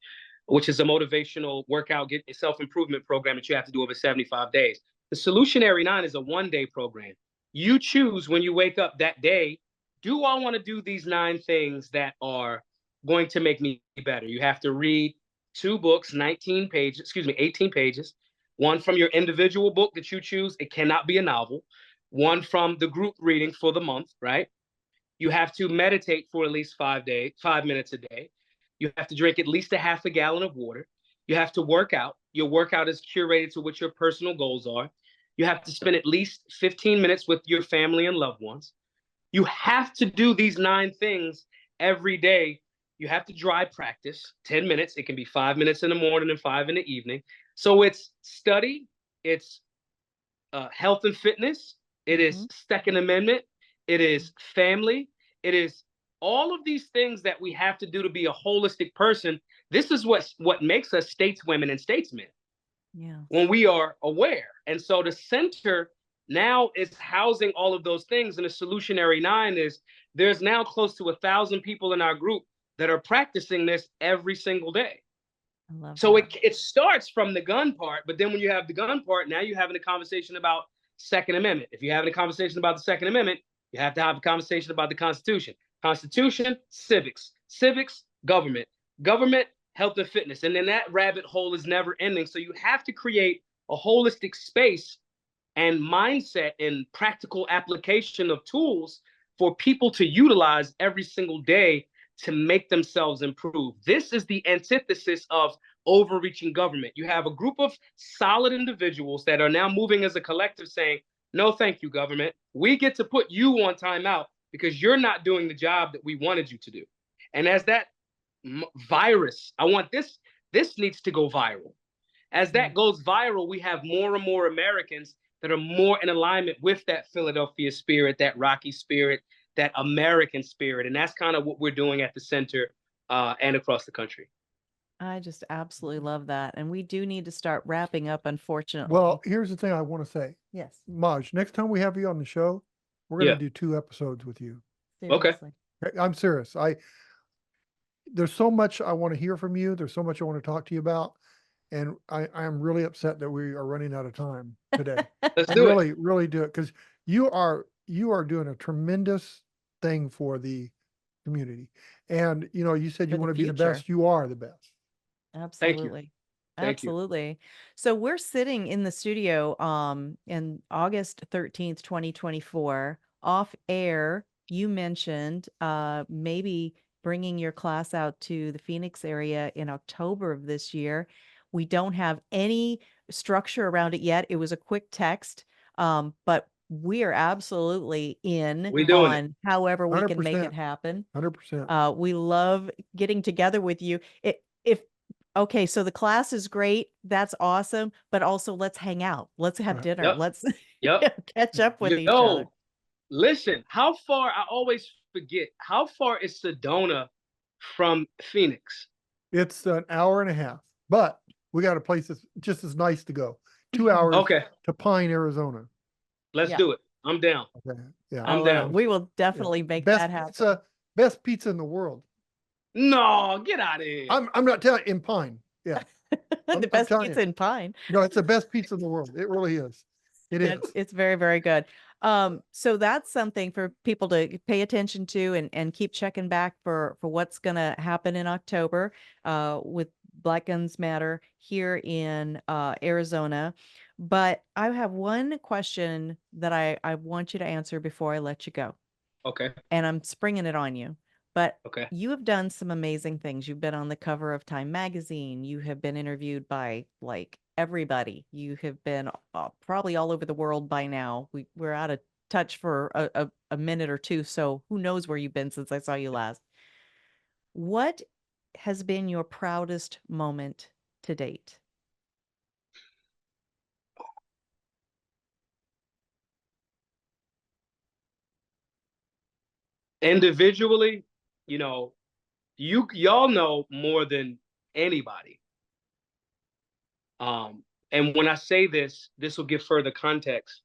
which is a motivational workout, self-improvement program that you have to do over 75 days. The Solutionary 9 is a 1-day program. You choose when you wake up that day, do I want to do these 9 things that are going to make me better? You have to read 2 books, 18 pages, one from your individual book that you choose. It cannot be a novel. One from the group reading for the month, right? You have to meditate for at least 5 minutes a day. You have to drink at least a half a gallon of water. You have to work out. Your workout is curated to what your personal goals are. You have to spend at least 15 minutes with your family and loved ones. You have to do these 9 things every day. You have to dry practice 10 minutes. It can be 5 minutes in the morning and 5 in the evening. So it's study, it's health and fitness, it is Second Amendment, it is family, it is all of these things that we have to do to be a holistic person. This is what makes us stateswomen and statesmen. Yeah. When we are aware. And so the center now is housing all of those things. And the Solutionary 9 is, there's now close to 1,000 people in our group that are practicing this every single day. I love so that. It starts from the gun part, but then when you have the gun part, now you're having a conversation about Second Amendment. If you're having a conversation about the Second Amendment, you have to have a conversation about the Constitution. Constitution, civics, government, health and fitness. And then that rabbit hole is never ending. So you have to create a holistic space and mindset and practical application of tools for people to utilize every single day to make themselves improve. This is the antithesis of overreaching government. You have a group of solid individuals that are now moving as a collective saying, no, thank you, government. We get to put you on timeout because you're not doing the job that we wanted you to do. And as that virus, I want this needs to go viral. As that goes viral, we have more and more Americans that are more in alignment with that Philadelphia spirit, that Rocky spirit, that American spirit. And that's kind of what we're doing at the center and across the country. I just absolutely love that. And we do need to start wrapping up, unfortunately. Well, here's the thing I want to say. Yes. Maj, next time we have you on the show, we're going to do 2 episodes with you. Seriously. Okay. I'm serious. There's so much I want to hear from you. There's so much I want to talk to you about. And I am really upset that we are running out of time today. Let's do it. Really do it. Because you are doing a tremendous thing for the community. And, you know, you said you want to be the best. You are the best. Absolutely. Absolutely. So we're sitting in the studio in August 13th, 2024, off air. You mentioned maybe bringing your class out to the Phoenix area in October of this year. We don't have any structure around it yet. It was a quick text, but we are absolutely in on however we can make it happen. 100%. We love getting together with you. Okay, so the class is great. That's awesome. But also let's hang out. Let's have dinner. Yep. Let's catch up with each other. Listen, how far, I always forget, how far is Sedona from Phoenix? It's an hour and a half, but we got a place that's just as nice to go. 2 hours to Pine, Arizona. Let's do it. I'm down. Okay. Yeah, I'm down. We will definitely make that happen. Best pizza in the world. No, get out of here. I'm not telling you, in Pine. Yeah. The best pizza in Pine. No, it's the best pizza in the world. It really is. It is. It's very, very good. So that's something for people to pay attention to and keep checking back for what's going to happen in October with Black Guns Matter here in Arizona. But I have one question that I want you to answer before I let you go. Okay. And I'm springing it on you. But Okay. you have done some amazing things. You've been on the cover of Time magazine. You have been interviewed by like everybody. You have been probably all over the world by now. We're out of touch for a minute or two. So who knows where you've been since I saw you last. What has been your proudest moment to date? Individually, you know, y'all know more than anybody. And when I say this will give further context.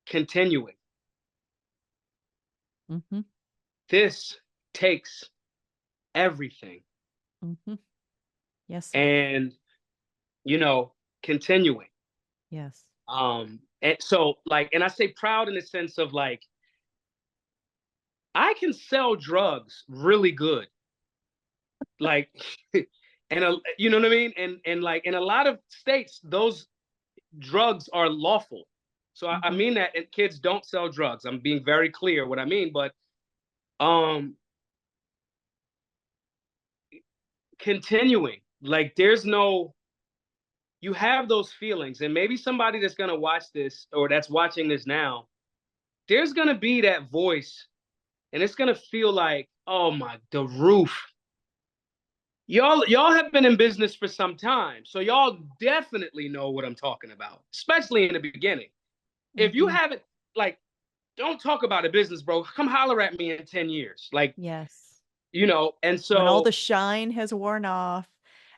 Continuing. Mm-hmm. This takes everything. Mm-hmm. Yes, sir. And, you know, continuing. Yes. And so like, and I say proud in the sense of like, I can sell drugs really good. Like, and you know what I mean? And like in a lot of states, those drugs are lawful. So I mean that, and kids don't sell drugs. I'm being very clear what I mean, but continuing, like there's no, you have those feelings, and maybe somebody that's gonna watch this or that's watching this now, there's gonna be that voice, and it's gonna feel like, oh my, the roof. Y'all have been in business for some time, so y'all definitely know what I'm talking about, especially in the beginning. If you haven't, like, don't talk about a business, bro. Come holler at me in 10 years. Like, yes. You know, and so when all the shine has worn off,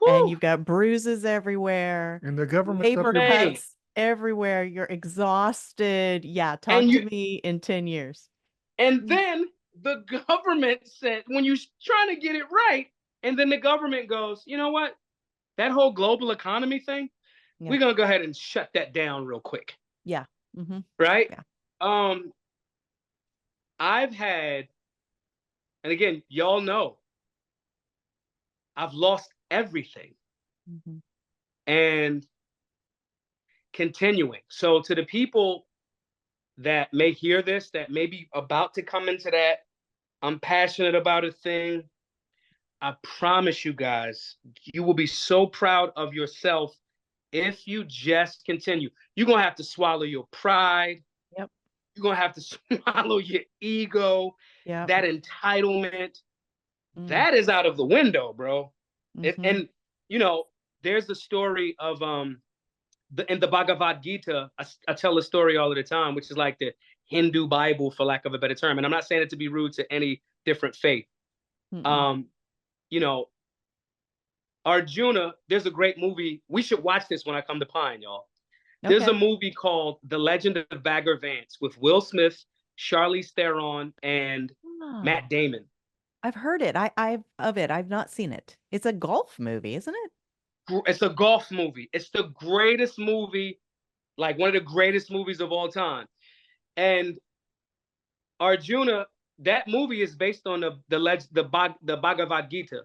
whew, and you've got bruises everywhere, and the government's paper up your butt. cuts everywhere, you're exhausted. Yeah, talk to me in 10 years. And then the government said, when you're trying to get it right, and then the government goes, you know what? That whole global economy thing, we're gonna go ahead and shut that down real quick. Yeah. Right? Yeah. I've had, and again, y'all know, I've lost everything. And continuing. So to the people that may hear this, that may be about to come into that, I'm passionate about a thing, I promise you guys, you will be so proud of yourself if you just continue. You're going to have to swallow your pride. Yep. You're going to have to swallow your ego. Yep. That entitlement, that is out of the window, bro. And, you know, there's the story of, in the Bhagavad Gita, I tell a story all of the time, which is like the Hindu Bible, for lack of a better term. And I'm not saying it to be rude to any different faith. You know, Arjuna, there's a great movie. We should watch this when I come to Pine, y'all. Okay. There's a movie called The Legend of Bagger Vance with Will Smith, Charlize Theron, and Matt Damon. I've heard it. I've not seen it. It's a golf movie, isn't it? It's a golf movie. It's the greatest movie, like one of the greatest movies of all time. And Arjuna, that movie is based on the Bhagavad Gita.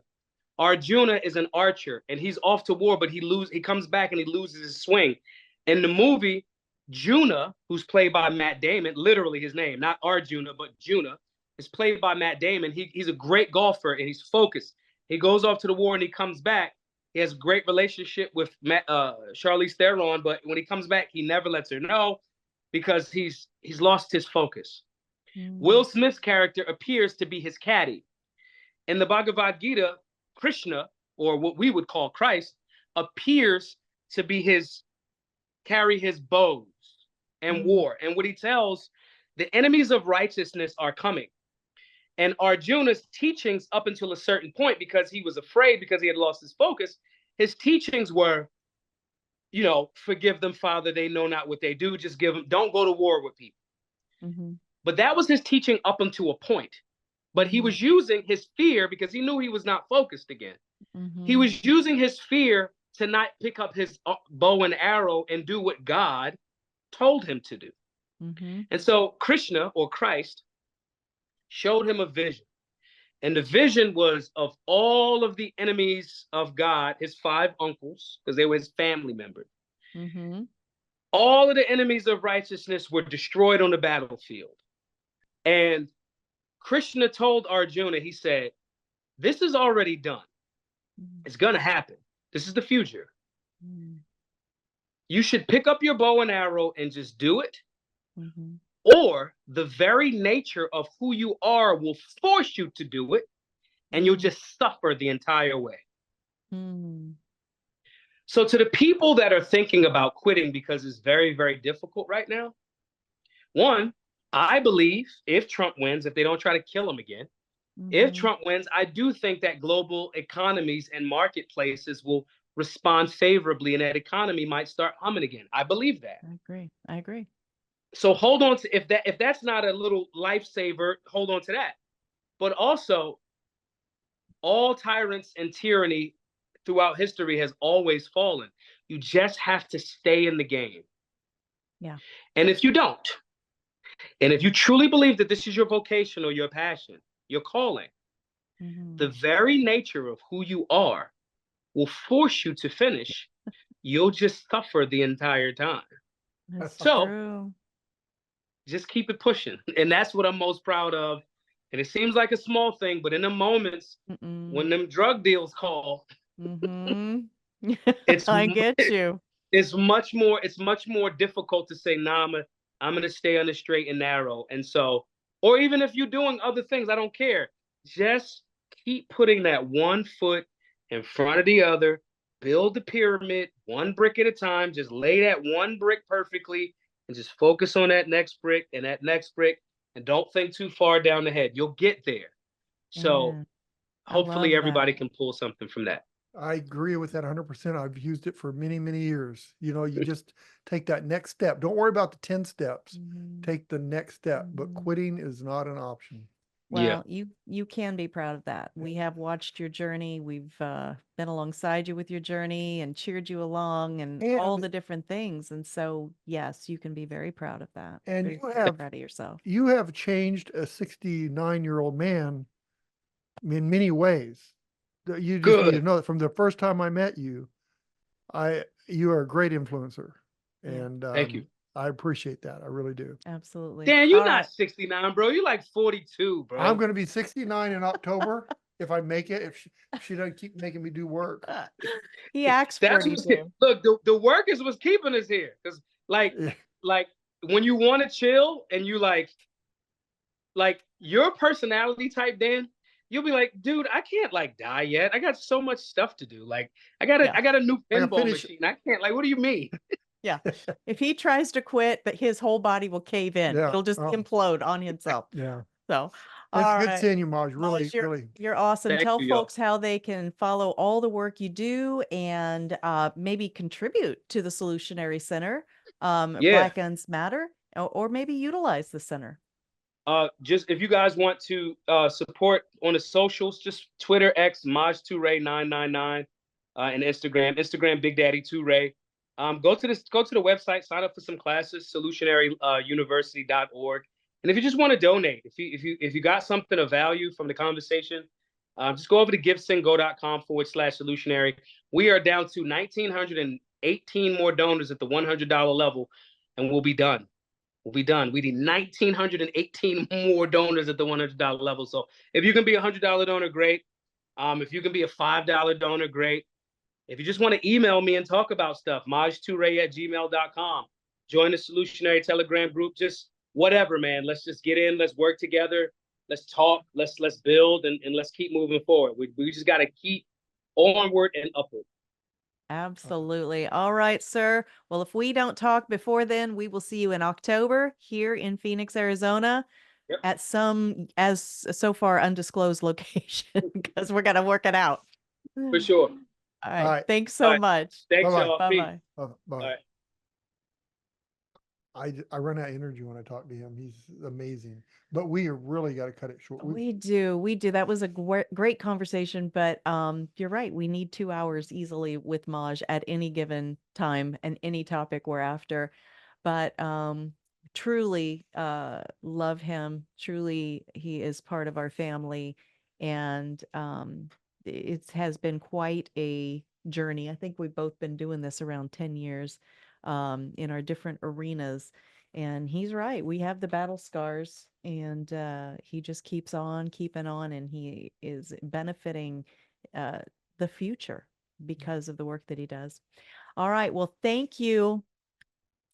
Arjuna is an archer, and he's off to war, but he comes back and he loses his swing. In the movie, Juna, who's played by Matt Damon, literally his name, not Arjuna, but Juna, is played by Matt Damon. He's a great golfer, and he's focused. He goes off to the war, and he comes back. He has a great relationship with Charlize Theron, but when he comes back, he never lets her know because he's lost his focus. Will Smith's character appears to be his caddy. In the Bhagavad Gita, Krishna, or what we would call Christ, appears to be carry his bows and war. And what he tells, the enemies of righteousness are coming. And Arjuna's teachings up until a certain point, because he was afraid, because he had lost his focus, his teachings were, you know, forgive them, Father, they know not what they do. Just give them, don't go to war with people. But that was his teaching up until a point. But he was using his fear because he knew he was not focused again. He was using his fear to not pick up his bow and arrow and do what God told him to do. And so Krishna, or Christ, showed him a vision. And the vision was of all of the enemies of God, his 5 uncles, because they were his family members. All of the enemies of righteousness were destroyed on the battlefield. And Krishna told Arjuna, he said, this is already done. It's going to happen. This is the future. You should pick up your bow and arrow and just do it. Or the very nature of who you are will force you to do it, and you'll just suffer the entire way. So to the people that are thinking about quitting because it's very, very difficult right now, one, I believe if Trump wins, if they don't try to kill him again, if Trump wins, I do think that global economies and marketplaces will respond favorably, and that economy might start humming again. I believe that. I agree. So hold on to, if that's not a little lifesaver, hold on to that. But also, all tyrants and tyranny throughout history has always fallen. You just have to stay in the game. Yeah. And if you don't, and if you truly believe that this is your vocation or your passion, your calling, the very nature of who you are will force you to finish. You'll just suffer the entire time. That's so true. Just keep it pushing. And that's what I'm most proud of. And it seems like a small thing, but in the moments when them drug deals call, it's I get you. It's much more difficult to say, nah, I'm gonna stay on the straight and narrow. And so, or even if you're doing other things, I don't care. Just keep putting that one foot in front of the other, build the pyramid one brick at a time, just lay that one brick perfectly and just focus on that next brick and that next brick, and don't think too far down the head. You'll get there. So hopefully everybody can pull something from that. I agree with that 100%. I've used it for many, many years. You know, you just take that next step. Don't worry about the 10 steps. Take the next step, but quitting is not an option. Well, you can be proud of that. We have watched your journey. We've been alongside you with your journey and cheered you along and all the different things. And so, yes, you can be very proud of that. And very you have proud of yourself. You have changed a 69-year-old man in many ways. You just need to know that from the first time I met you, you are a great influencer. And thank you. I appreciate that. I really do. Absolutely. Dan, you're not 69, bro. You're like 42, bro. I'm going to be 69 in October if I make it, if she doesn't keep making me do work. He acts 42. Look, the work is what's keeping us here. Because like when you want to chill and you like your personality type, Dan, you'll be like, dude, I can't like die yet. I got so much stuff to do. Like I got a new pinball machine. I can't, like, what do you mean? Yeah. If he tries to quit, but his whole body will cave in. Yeah. It'll just implode on himself. Yeah. So it's good seeing you, Maj. Really, Maj, you're awesome. Thank Tell you, folks how they can follow all the work you do and maybe contribute to the Solutionary Center. Black Guns Matter, or maybe utilize the center. Just if you guys want to support on the socials, just Twitter X Maj Toure 999 and Instagram Big Daddy Toure. Go to the website, sign up for some classes, solutionaryuniversity.org. And if you just want to donate, if you got something of value from the conversation, just go over to givesendgo.com/solutionary. We are down to 1,918 more donors at the $100 level, and we'll be done. We need 1,918 more donors at the $100 level. So if you can be a $100 donor, great. If you can be a $5 donor, great. If you just want to email me and talk about stuff, majtoure@gmail.com. Join the Solutionary Telegram group, just whatever, man. Let's just get in. Let's work together. Let's talk. Let's build, and let's keep moving forward. We just got to keep onward and upward. Absolutely. All right, sir. Well, if we don't talk before then, we will see you in October here in Phoenix, Arizona. At some so far undisclosed location, because we're going to work it out. For sure. All right. Thanks so much. Thanks, y'all. Bye-bye. Bye. All right. I run out of energy when I talk to him. He's amazing. But we really got to cut it short. We do. That was a great conversation, but you're right. We need 2 hours easily with Maj at any given time and any topic we're after. But truly love him. Truly, he is part of our family, and it has been quite a journey. I think we've both been doing this around 10 years in our different arenas. And he's right. We have the battle scars, and he just keeps on keeping on, and he is benefiting the future because of the work that he does. All right. Well, thank you,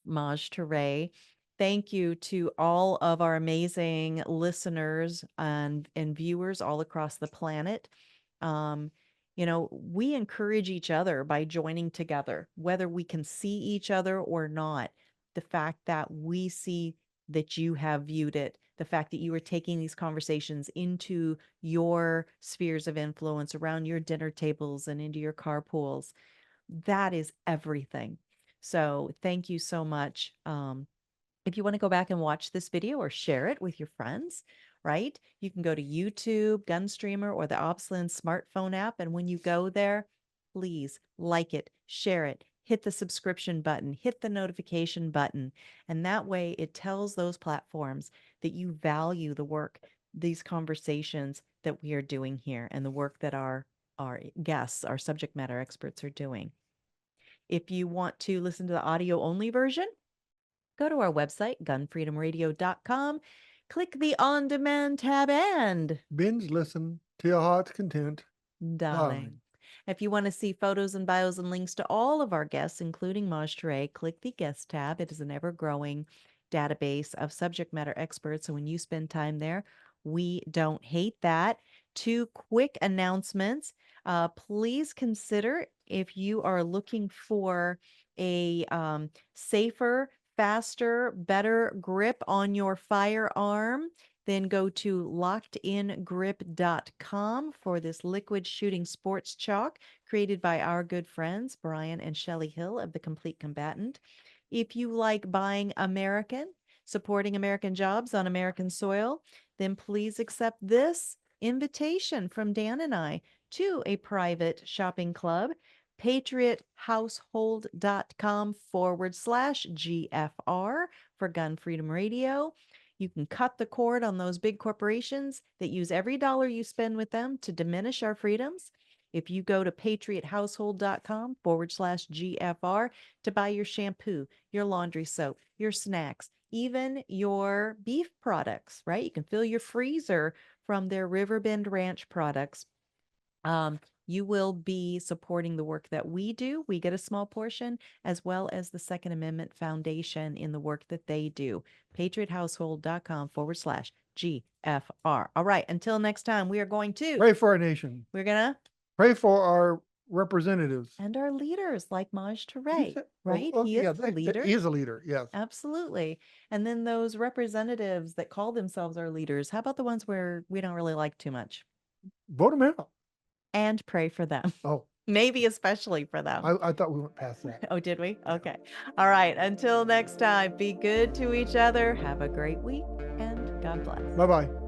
Maj Toure. Thank you to all of our amazing listeners and viewers all across the planet. We encourage each other by joining together, whether we can see each other or not. The fact that we see that you have viewed it, the fact that you are taking these conversations into your spheres of influence, around your dinner tables and into your carpools, that is everything. So thank you so much. If you want to go back and watch this video or share it with your friends, right? You can go to YouTube, GunStreamer, or the OpsLens smartphone app. And when you go there, please like it, share it, hit the subscription button, hit the notification button. And that way it tells those platforms that you value the work, these conversations that we are doing here, and the work that our guests, our subject matter experts, are doing. If you want to listen to the audio only version, go to our website, GunFreedomRadio.com, click the On Demand tab, and binge listen to your heart's content. darling. If you want to see photos and bios and links to all of our guests, including Maj Toure, click the Guest tab. It is an ever-growing database of subject matter experts, so when you spend time there, we don't hate that. 2 quick announcements. Please consider, if you are looking for a safer, faster, better grip on your firearm, then go to lockedingrip.com for this liquid shooting sports chalk created by our good friends, Brian and Shelley Hill of The Complete Combatant. If you like buying American, supporting American jobs on American soil, then please accept this invitation from Dan and I to a private shopping club, patriothousehold.com/GFR for Gun Freedom Radio. You can cut the cord on those big corporations that use every dollar you spend with them to diminish our freedoms. If you go to patriothousehold.com/GFR to buy your shampoo, your laundry soap, your snacks, even your beef products, right? You can fill your freezer from their Riverbend Ranch products. You will be supporting the work that we do. We get a small portion, as well as the Second Amendment Foundation in the work that they do. patriothousehold.com/GFR. All right. Until next time, we are going to pray for our nation. We're going to pray for our representatives and our leaders, like Maj Toure, right? Oh, he is the leader. He is a leader. Yes, absolutely. And then those representatives that call themselves our leaders, how about the ones where we don't really like too much? Vote them out. And pray for them. Oh, maybe especially for them. I thought we went past that. Oh, did we? Okay. All right. Until next time, be good to each other. Have a great week, and God bless. Bye-bye.